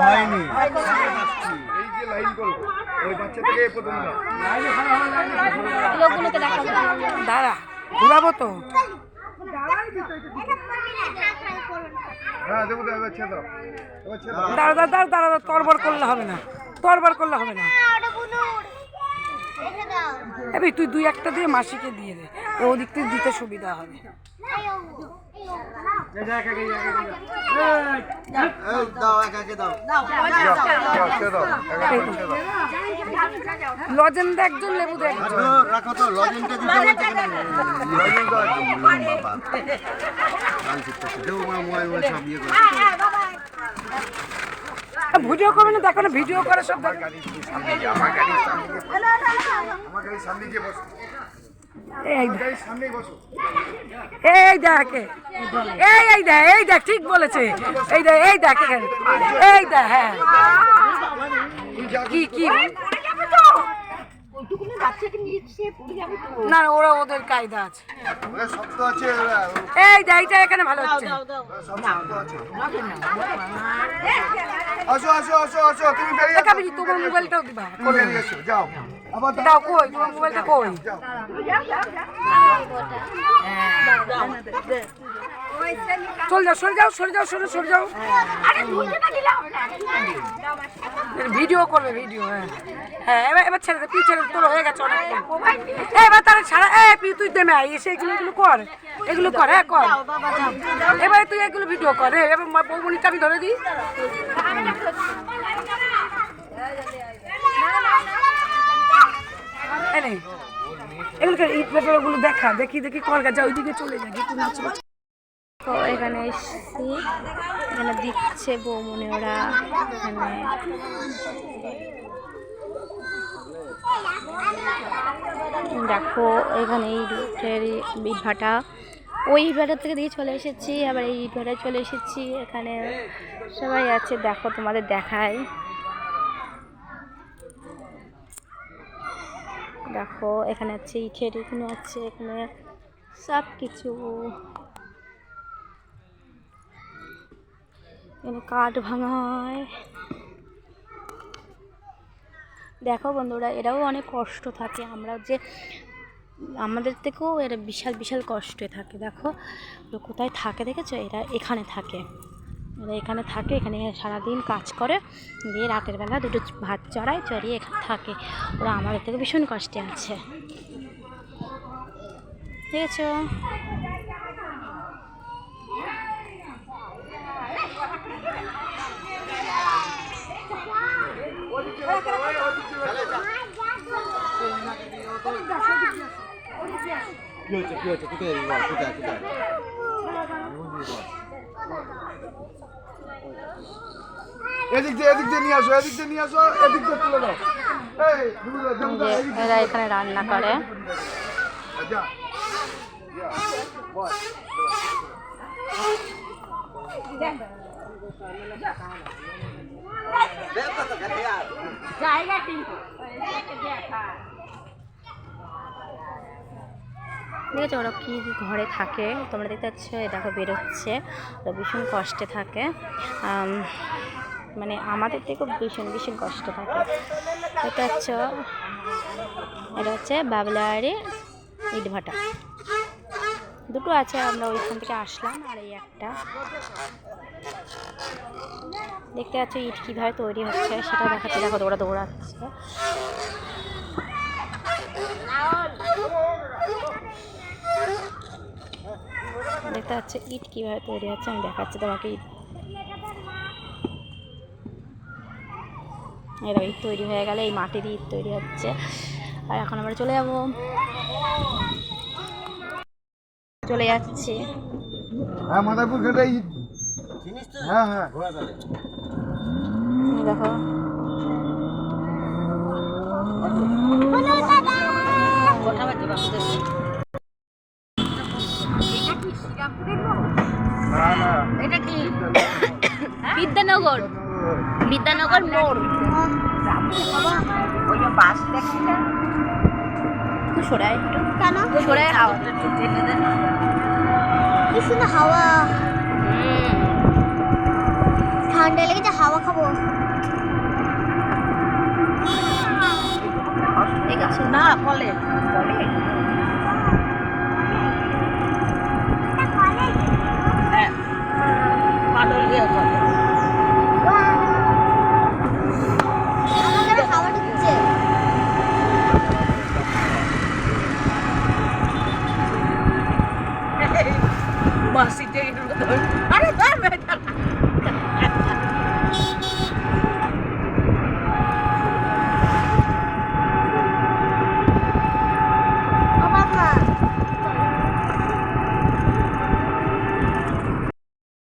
হয়নি এই যে লাইন করো ওই বাচ্চা থেকে প্রথম লোকগুলোকে দেখাবো দাঁড়া ঘুরাবো তো হ্যাঁ দেবো দেবো ছেড়ে দাও দাঁড়া দাঁড়া দাঁড়া দাঁড়া তরবর করলে হবে না তরবর করলে হবে না এবার তুই দুই একটা দিয়ে মাসিকে দিয়ে দে ওদিক থেকে দিতে সুবিধা হবে লজেন্ডা একজন লেবু দে একজন রাখো তো লজেন্ডা দিতে ভিডিও করবে না দেখো না ভিডিও করে সব আমার গাড়ির সামনে গিয়ে বসো এই দেখ এই দেখ ঠিক বলেছে এই দেখ এই দেখ হ্যাঁ কি না ওরা ওদের কায়দা আছে এই দেখ এইটা এখানে ভালো হচ্ছে আসো আসো আসো আসো তুমি বেরিয়ে দেখাবি তোমার মোবাইলটাও দিবা এসো যাও আবার দাও কই তোমার মোবাইলটা কই চল যাও সরে যাও ভিডিও করবে ভিডিও হ্যাঁ এবার ছেড়ে দে তুই ছেড়ে তোর হয়ে গেছে অনেক এবার তারা ছাড়া তুই দেমে এসে এগুলো কর হ্যাঁ কর এবার তুই এগুলো ভিডিও কর এবার বৌমনিটা আমি ধরে দিই এগুলো ইট পেপারগুলো দেখি কর গা যা ওইদিকে চলে যায় একটু নাচ তো এখানে এসছি এখানে দিচ্ছে বৌমনি ওরা এখানে দেখো এখানে এই রুটের ইট ভাটা ওই ইট ভাটার থেকে দিয়ে চলে এসেছি আবার এই ইট ভাটায় চলে এসেছি এখানে সবাই আছে দেখো তোমাদের দেখাই দেখো এখানে আছে ইটের এখানে আছে এখানে সব কিছু এখানে কাঠ ভাঙায় দেখো বন্ধুরা এরাও অনেক কষ্ট থাকে আমরা যে আমাদের থেকেও এরা বিশাল কষ্টে থাকে দেখো কোথায় থাকে দেখেছো এরা এখানে থাকে এখানে সারাদিন কাজ করে দিয়ে রাতের বেলা দুটো ভাত চড়িয়ে এখানে থাকে ওরা আমাদের থেকে ভীষণ কষ্টে আছে দেখেছো এদিক দিয়ে নিয়ে আসো এদিক দিয়ে তুলে দাও এরা এখানে রান্না করে দেখেছো ওরা কি ঘরে থাকে তোমরা দেখতে পাচ্ছ দেখো বেরোচ্ছে ওরা ভীষণ কষ্টে থাকে মানে আমাদের থেকেও ভীষণ কষ্ট থাকে এটা হচ্ছে বাবলারি ইট ভাটা দুটো আছে আমরা ওইখান থেকে আসলাম আর এই একটা দেখতে পাচ্ছ ইট কীভাবে তৈরি হচ্ছে সেটা দেখাতে দেখো ওরা দৌড়াচ্ছে দেখতে পাচ্ছ ইট কীভাবে তৈরি হচ্ছে আমি দেখাচ্ছি তোমাকে এরা ইট তৈরি হয়ে গেলে এই মাটির ইট তৈরি হচ্ছে আর এখন আমরা চলে যাচ্ছি হ্যাঁ মাদারপুর ঘাটে হ্যাঁ দেখো এটা কি বিদ্যানগর মোড় সরাই একটু কেন সরাই হাওয়া ঠান্ডা লেগেছে হাওয়া না কলে